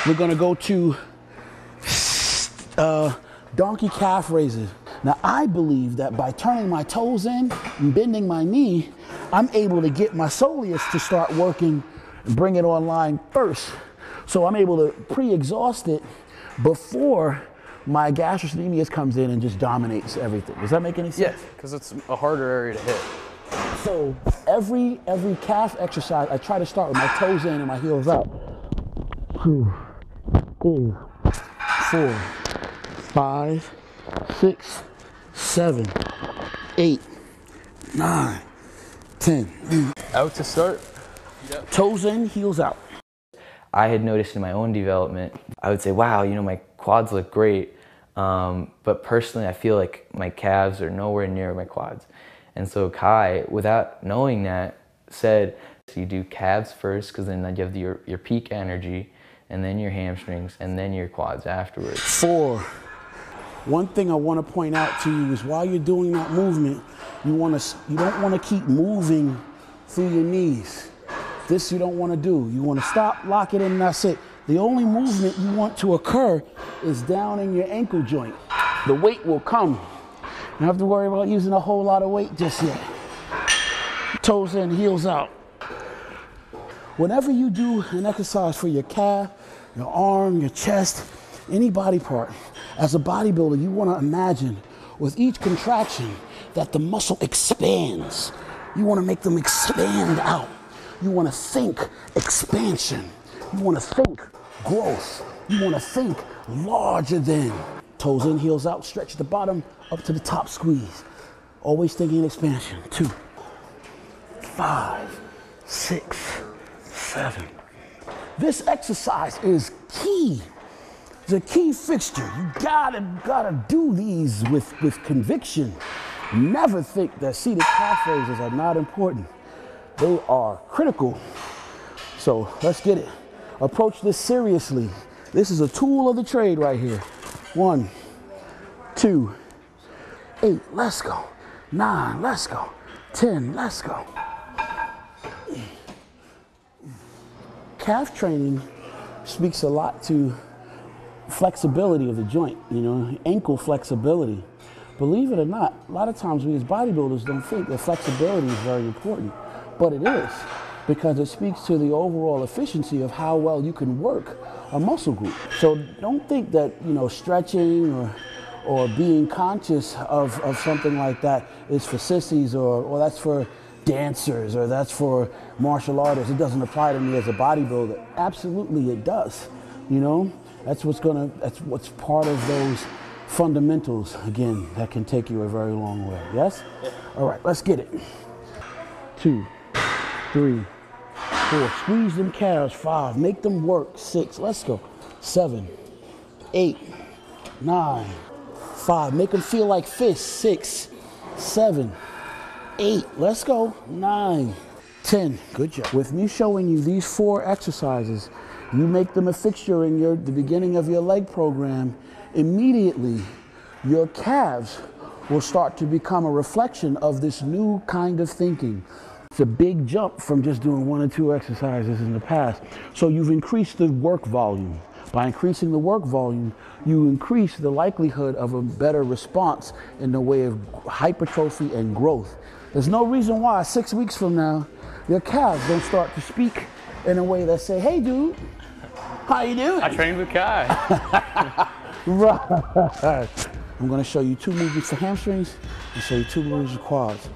We're gonna go to donkey calf raises. Now I believe that by turning my toes in and bending my knee, I'm able to get my soleus to start working and bring it online first. So I'm able to pre-exhaust it before my gastrocnemius comes in and just dominates everything. Does that make any sense? Yes, because it's a harder area to hit. So every calf exercise, I try to start with my toes in and my heels out. 2, 3, 4, 5, 6, 7, 8, 9, 10. Out to start. Yep. Toes in, heels out. I had noticed in my own development, I would say, wow, you know, my quads look great. But personally, I feel like my calves are nowhere near my quads. And so Kai, without knowing that, said, so you do calves first, because then you have your peak energy, and then your hamstrings, and then your quads afterwards. 4. One thing I want to point out to you is while you're doing that movement, you don't want to keep moving through your knees. This you don't want to do. You want to stop, lock it in, and that's it. The only movement you want to occur is down in your ankle joint. The weight will come. You don't have to worry about using a whole lot of weight just yet. Toes in, heels out. Whenever you do an exercise for your calf, your arm, your chest, any body part, as a bodybuilder, you want to imagine with each contraction that the muscle expands. You want to make them expand out. You want to think expansion. You want to think growth. You want to think larger than. Toes in, heels out, stretch the bottom up to the top, squeeze. Always thinking expansion. 2, 5, 6, 7. This exercise is key. It's a key fixture. You gotta do these with conviction. Never think that seated calf raises are not important. They are critical. So let's get it. Approach this seriously. This is a tool of the trade right here. 1, 2, 8, let's go. 9, let's go. 10, let's go. Calf training speaks a lot to flexibility of the joint, you know, ankle flexibility. Believe it or not, a lot of times we as bodybuilders don't think that flexibility is very important, but it is, because it speaks to the overall efficiency of how well you can work a muscle group. So don't think that, you know, stretching or being conscious of something like that is for sissies or that's for dancers or that's for martial artists. It doesn't apply to me as a bodybuilder. Absolutely it does, you know? That's what's part of those fundamentals, again, that can take you a very long way, yes? Yeah. All right, let's get it. 2, 3, 4, squeeze them calves. 5, make them work. 6, let's go. 7, 8, 9, 5, make them feel like fists. 6, 7, 8, let's go. 9, 10, good job. With me showing you these 4 exercises, you make them a fixture in the beginning of your leg program, immediately your calves will start to become a reflection of this new kind of thinking. It's a big jump from just doing 1 or 2 exercises in the past. So you've increased the work volume. By increasing the work volume, you increase the likelihood of a better response in the way of hypertrophy and growth. There's no reason why 6 weeks from now, your calves don't start to speak in a way that say, hey dude, how you doing? I trained with Kai. Right. I'm gonna show you 2 movements for hamstrings and show you 2 movements for quads.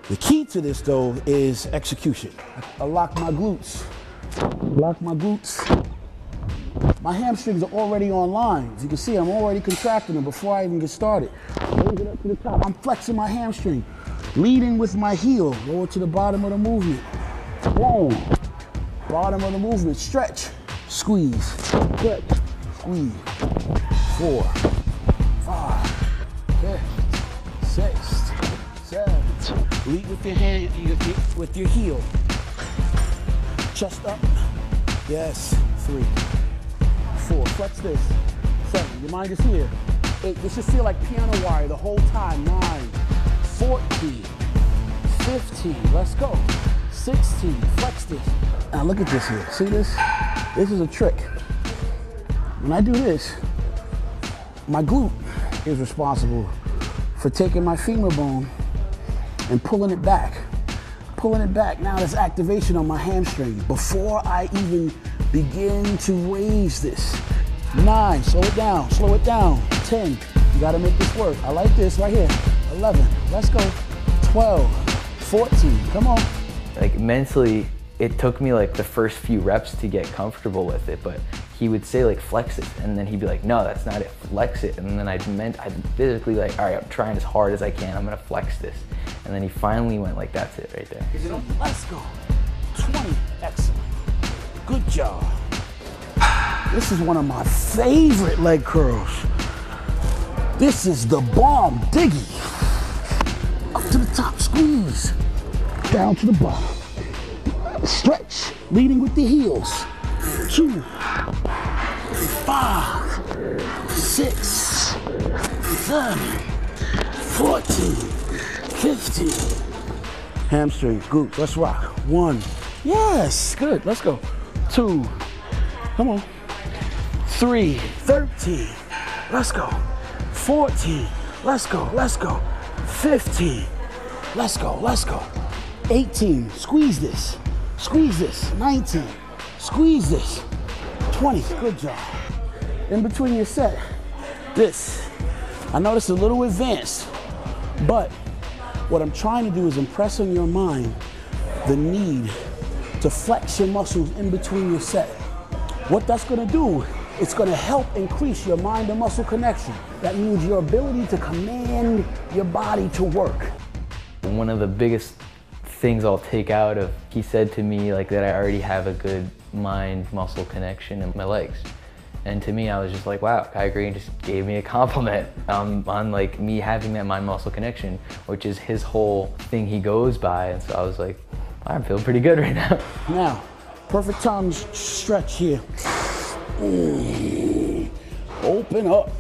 The key to this though is execution. I lock my glutes. Lock my glutes. My hamstrings are already online. As you can see, I'm already contracting them before I even get started. Raise it up to the top. I'm flexing my hamstring. Leading with my heel. Lower to the bottom of the movement. Boom. Bottom of the movement. Stretch. Squeeze. Stretch. Squeeze. 4, 5, 6, 7. Lead with your hand, with your heel. Chest up. Yes. 3, 4. Flex this. 7. Your mind is here. 8. This should feel like piano wire the whole time. 9, 14, 15. Let's go. 16. Flex this. Now look at this here. See this? This is a trick. When I do this, my glute is responsible for taking my femur bone and pulling it back. Pulling it back. Now there's activation on my hamstring before I even begin to raise this. 9, slow it down, slow it down. 10, you gotta make this work. I like this right here. 11, let's go. 12, 14, come on. Like mentally, it took me like the first few reps to get comfortable with it, but he would say like flex it, and then he'd be like, no, that's not it, flex it. And then I'd physically like, all right, I'm trying as hard as I can, I'm gonna flex this. And then he finally went like, that's it right there. Let's go. 20, excellent. Good job. This is one of my favorite leg curls. This is the bomb diggy. Up to the top, squeeze. Down to the bottom. Stretch, leading with the heels. 2, 5, 6, 7, 14, 15. Hamstrings, glutes, let's rock. 1, yes, good, let's go. 2, come on. 3, 13, let's go. 14, let's go, let's go. 15, let's go, let's go. 18, squeeze this. Squeeze this. 19, squeeze this. 20, good job. In between your set, this. I know it's a little advanced, but what I'm trying to do is impress on your mind the need to flex your muscles in between your set. What that's gonna do, it's gonna help increase your mind to muscle connection. That means your ability to command your body to work. One of the biggest things I'll take out of, he said to me like that I already have a good mind-muscle connection in my legs. And to me, I was just like, wow, Kai Greene just gave me a compliment on like me having that mind-muscle connection, which is his whole thing he goes by. And so I was like, I'm feeling pretty good right now. Now, perfect time to stretch here. Open up.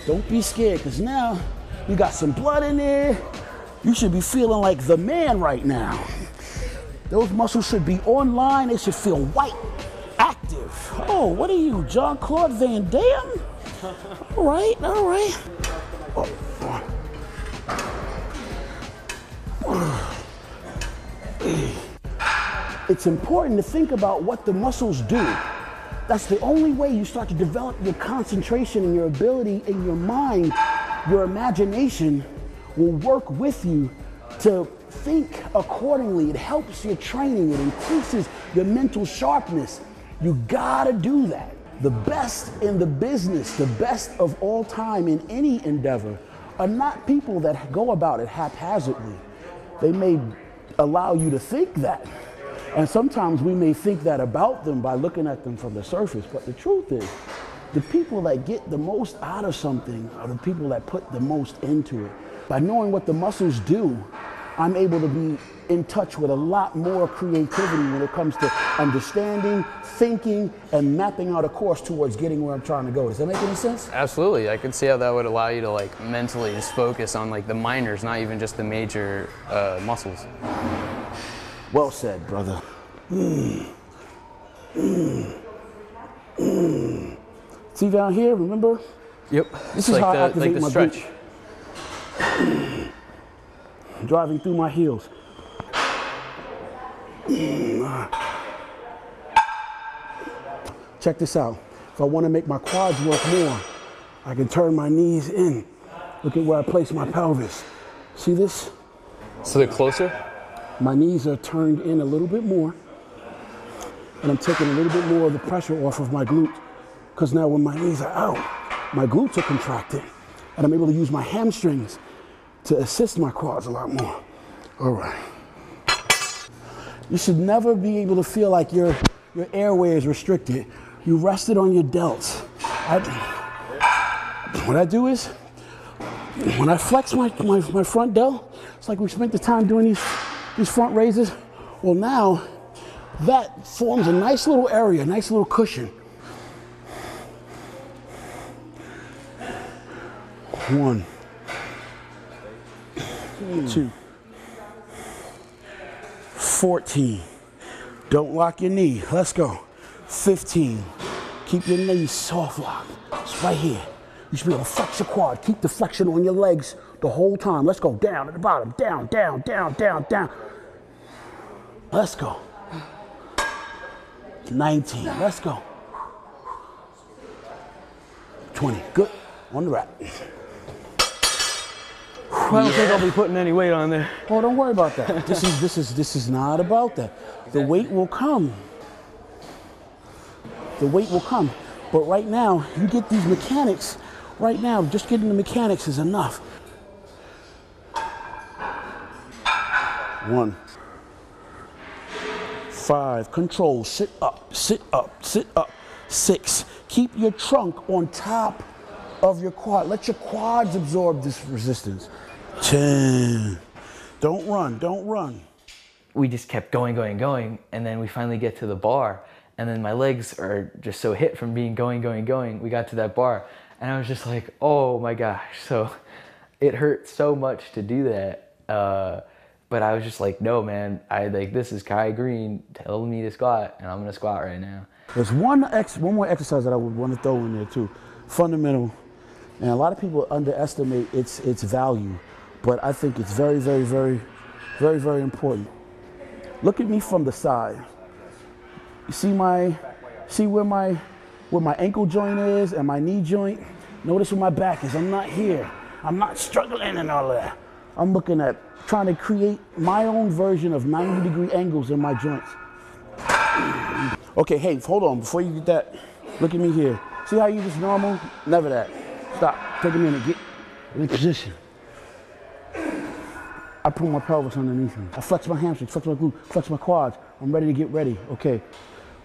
Don't be scared, because now you got some blood in there. You should be feeling like the man right now. Those muscles should be online. They should feel white, active. Oh, what are you, Jean-Claude Van Damme? All right, all right. It's important to think about what the muscles do. That's the only way you start to develop your concentration and your ability in your mind. Your imagination will work with you to think accordingly. It helps your training. It increases your mental sharpness. You gotta do that. The best in the business, the best of all time in any endeavor, are not people that go about it haphazardly. They may allow you to think that. And sometimes we may think that about them by looking at them from the surface, but the truth is, the people that get the most out of something are the people that put the most into it. By knowing what the muscles do, I'm able to be in touch with a lot more creativity when it comes to understanding, thinking, and mapping out a course towards getting where I'm trying to go. Does that make any sense? Absolutely. I can see how that would allow you to like mentally just focus on like the minors, not even just the major muscles. Well said, brother. See down here, remember? Yep. This is how I activate the my stretch. glute. Driving through my heels. Check this out. If I want to make my quads work more, I can turn my knees in. Look at where I place my pelvis. See this? So they're closer? My knees are turned in a little bit more, and I'm taking a little bit more of the pressure off of my glute, because now when my knees are out, my glutes are contracted, and I'm able to use my hamstrings to assist my quads a lot more. All right. You should never be able to feel like your airway is restricted. You rest it on your delts. What I do is, when I flex my front delt, it's like we spent the time doing these front raises. Well, now that forms a nice little area, a nice little cushion. 1, 2, 14, Don't lock your knee. Let's go. 15. Keep your knees soft locked. It's right here. You should be able to flex your quad. Keep the flexion on your legs the whole time. Let's go. Down at the bottom. Down, down, down, down, down. Let's go. 19. Let's go. 20. Good. On the rack. I don't think I'll be putting any weight on there. Oh, don't worry about that. This is not about that. The weight will come. The weight will come. But right now, you get these mechanics. Right now, just getting the mechanics is enough. 1. 5. Control. Sit up. Sit up. Sit up. 6. Keep your trunk on top of your quad. Let your quads absorb this resistance. 10. Don't run. Don't run. We just kept going, going, going, and then we finally get to the bar, and then my legs are just so hit from being going, going, going. We got to that bar, and I was just like, oh my gosh. So it hurt so much to do that. But I was just like, no, man, this is Kai Greene telling me to squat, and I'm gonna squat right now. There's one more exercise that I would want to throw in there too. Fundamental, and a lot of people underestimate its value, but I think it's very, very, very, very, very important. Look at me from the side. You see where my ankle joint is and my knee joint? Notice where my back is. I'm not here. I'm not struggling and all that. I'm looking at trying to create my own version of 90-degree angles in my joints. Okay, hey, hold on. Before you get that, look at me here. See how you just normal? Never that. Stop. Take a minute. Get in position. I pull my pelvis underneath me. I flex my hamstrings, flex my glute, flex my quads. I'm ready to get ready. Okay,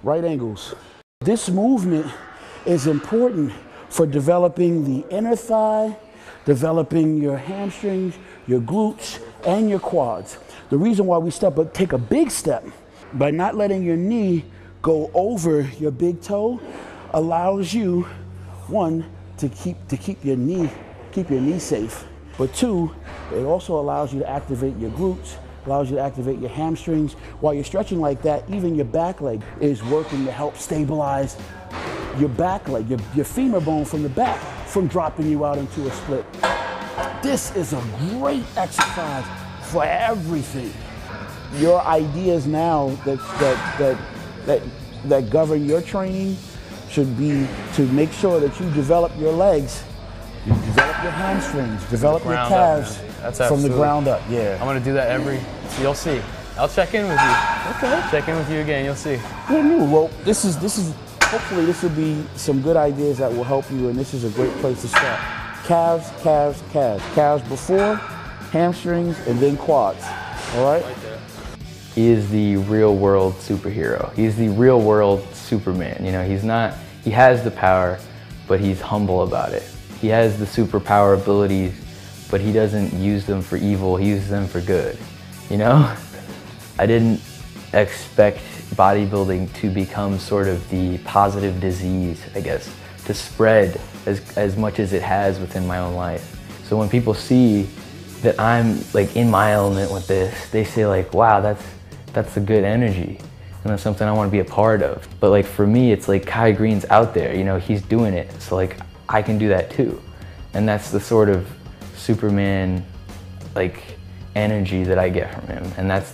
right angles. This movement is important for developing the inner thigh, developing your hamstrings, your glutes, and your quads. The reason why we take a big step by not letting your knee go over your big toe allows you, 1, to keep your knee safe. But 2, it also allows you to activate your glutes, allows you to activate your hamstrings. While you're stretching like that, even your back leg is working to help stabilize your back leg, your femur bone from the back, from dropping you out into a split. This is a great exercise for everything. Your ideas now that govern your training should be to make sure that you develop your legs. You develop your hamstrings, develop your calves from the ground up. Yeah. I'm gonna do that you'll see. I'll check in with you. Okay. Check in with you again, you'll see. Well, hopefully this will be some good ideas that will help you, and this is a great place to start. Calves, calves, calves. Calves before, hamstrings, and then quads. All right? He is the real world superhero. He's the real world Superman. You know, he has the power, but he's humble about it. He has the superpower abilities, but he doesn't use them for evil, he uses them for good, you know? I didn't expect bodybuilding to become sort of the positive disease, I guess, to spread as much as it has within my own life. So when people see that I'm like in my element with this, they say like, wow, that's a good energy. And that's something I want to be a part of. But like for me, it's like Kai Greene's out there, you know, he's doing it. So like, I can do that too. And that's the sort of Superman like energy that I get from him. And that's